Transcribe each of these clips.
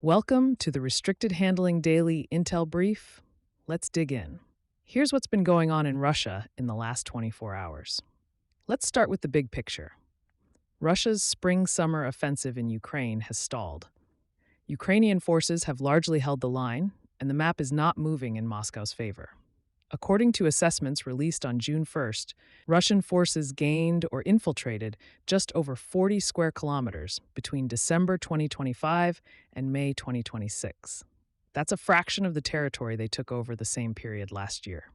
Welcome to the Restricted Handling Daily Intel Brief. Let's dig in. Here's what's been going on in Russia in the last 24 hours. Let's start with the big picture. Russia's spring-summer offensive in Ukraine has stalled. Ukrainian forces have largely held the line, and the map is not moving in Moscow's favor. According to assessments released on June 1st, Russian forces gained or infiltrated just over 40 square kilometers between December 2025 and May 2026. That's a fraction of the territory they took over the same period last year.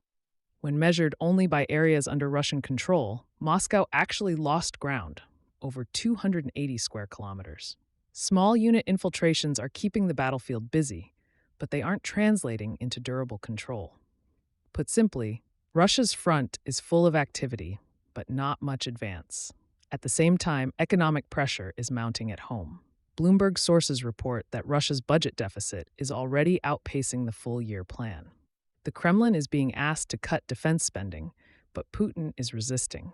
When measured only by areas under Russian control, Moscow actually lost ground, over 280 square kilometers. Small unit infiltrations are keeping the battlefield busy, but they aren't translating into durable control. Put simply, Russia's front is full of activity, but not much advance. At the same time, economic pressure is mounting at home. Bloomberg sources report that Russia's budget deficit is already outpacing the full-year plan. The Kremlin is being asked to cut defense spending, but Putin is resisting.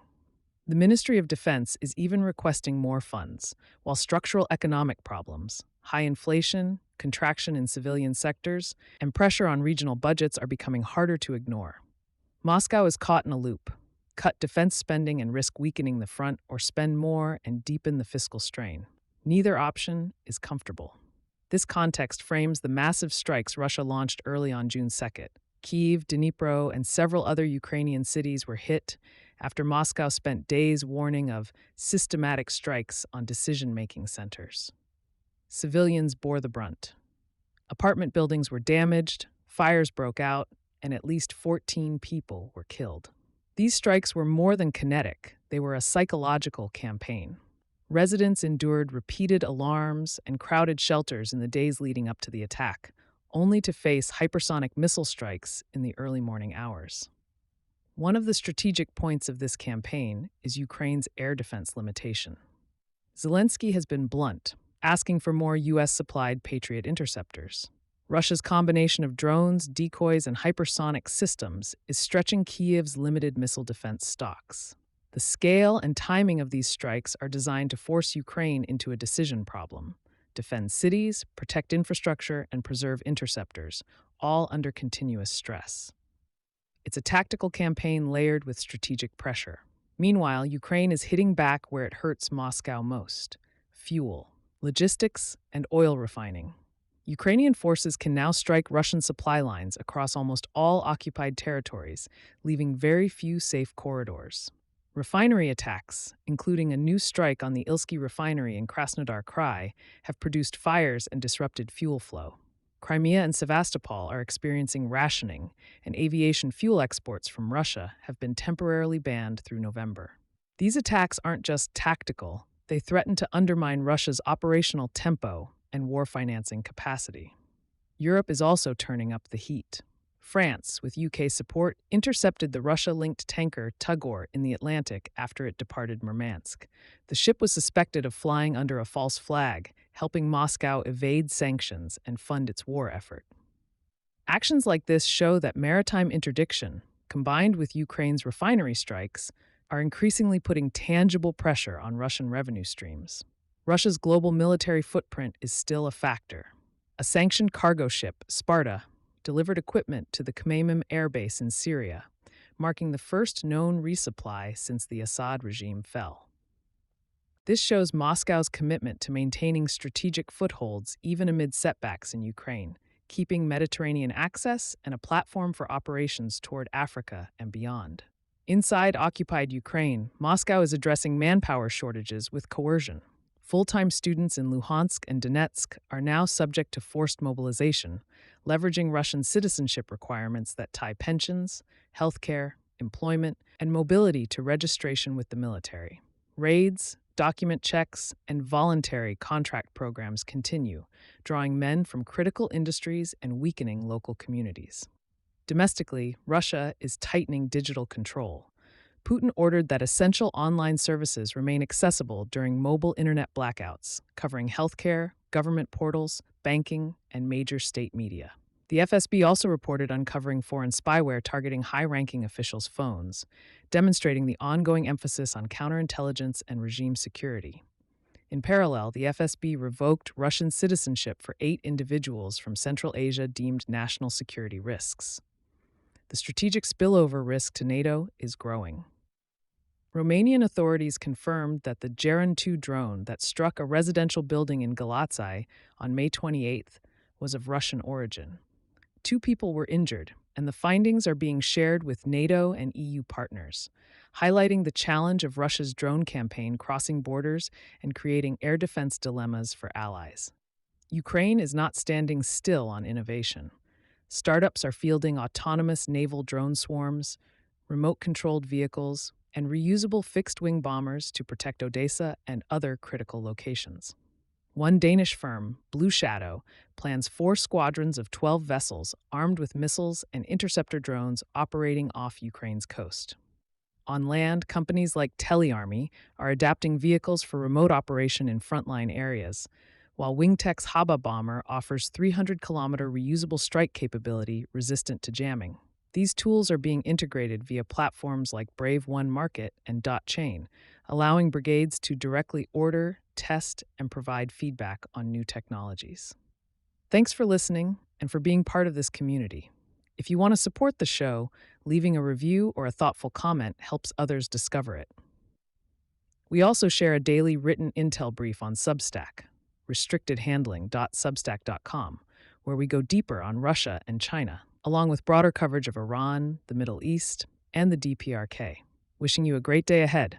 The Ministry of Defense is even requesting more funds, while structural economic problems, high inflation, contraction in civilian sectors, and pressure on regional budgets are becoming harder to ignore. Moscow is caught in a loop: cut defense spending and risk weakening the front, or spend more and deepen the fiscal strain. Neither option is comfortable. This context frames the massive strikes Russia launched early on June 2nd. Kyiv, Dnipro, and several other Ukrainian cities were hit after Moscow spent days warning of systematic strikes on decision-making centers. Civilians bore the brunt. Apartment buildings were damaged, fires broke out, and at least 14 people were killed. These strikes were more than kinetic, they were a psychological campaign. Residents endured repeated alarms and crowded shelters in the days leading up to the attack, only to face hypersonic missile strikes in the early morning hours. One of the strategic points of this campaign is Ukraine's air defense limitation. Zelensky has been blunt, asking for more U.S.-supplied Patriot interceptors. Russia's combination of drones, decoys, and hypersonic systems is stretching Kyiv's limited missile defense stocks. The scale and timing of these strikes are designed to force Ukraine into a decision problem: defend cities, protect infrastructure, and preserve interceptors, all under continuous stress. It's a tactical campaign layered with strategic pressure. Meanwhile, Ukraine is hitting back where it hurts Moscow most: fuel, logistics, and oil refining. Ukrainian forces can now strike Russian supply lines across almost all occupied territories, leaving very few safe corridors. Refinery attacks, including a new strike on the Ilsky refinery in Krasnodar Krai, have produced fires and disrupted fuel flow. Crimea and Sevastopol are experiencing rationing, and aviation fuel exports from Russia have been temporarily banned through November. These attacks aren't just tactical, they threaten to undermine Russia's operational tempo and war financing capacity. Europe is also turning up the heat. France, with UK support, intercepted the Russia-linked tanker Tugor in the Atlantic after it departed Murmansk. The ship was suspected of flying under a false flag, helping Moscow evade sanctions and fund its war effort. Actions like this show that maritime interdiction, combined with Ukraine's refinery strikes, are increasingly putting tangible pressure on Russian revenue streams. Russia's global military footprint is still a factor. A sanctioned cargo ship, Sparta, delivered equipment to the Khmeimim air base in Syria, marking the first known resupply since the Assad regime fell. This shows Moscow's commitment to maintaining strategic footholds even amid setbacks in Ukraine, keeping Mediterranean access and a platform for operations toward Africa and beyond. Inside occupied Ukraine, Moscow is addressing manpower shortages with coercion. Full-time students in Luhansk and Donetsk are now subject to forced mobilization, leveraging Russian citizenship requirements that tie pensions, healthcare, employment, and mobility to registration with the military. Raids, document checks, and voluntary contract programs continue, drawing men from critical industries and weakening local communities. Domestically, Russia is tightening digital control. Putin ordered that essential online services remain accessible during mobile internet blackouts, covering healthcare, government portals, banking, and major state media. The FSB also reported uncovering foreign spyware targeting high-ranking officials' phones, demonstrating the ongoing emphasis on counterintelligence and regime security. In parallel, the FSB revoked Russian citizenship for 8 individuals from Central Asia deemed national security risks. The strategic spillover risk to NATO is growing. Romanian authorities confirmed that the Geran 2 drone that struck a residential building in Galați on May 28th was of Russian origin. 2 people were injured, and the findings are being shared with NATO and EU partners, highlighting the challenge of Russia's drone campaign crossing borders and creating air defense dilemmas for allies. Ukraine is not standing still on innovation. Startups are fielding autonomous naval drone swarms, remote-controlled vehicles, and reusable fixed-wing bombers to protect Odessa and other critical locations. One Danish firm, Blue Shadow, plans 4 squadrons of 12 vessels armed with missiles and interceptor drones operating off Ukraine's coast. On land, companies like TeleArmy are adapting vehicles for remote operation in frontline areas, while Wingtech's Haba bomber offers 300-kilometer reusable strike capability resistant to jamming. These tools are being integrated via platforms like Brave One Market and Chain, allowing brigades to directly order, test, and provide feedback on new technologies. Thanks for listening and for being part of this community. If you want to support the show, leaving a review or a thoughtful comment helps others discover it. We also share a daily written intel brief on Substack, restrictedhandling.substack.com, where we go deeper on Russia and China, along with broader coverage of Iran, the Middle East, and the DPRK. Wishing you a great day ahead.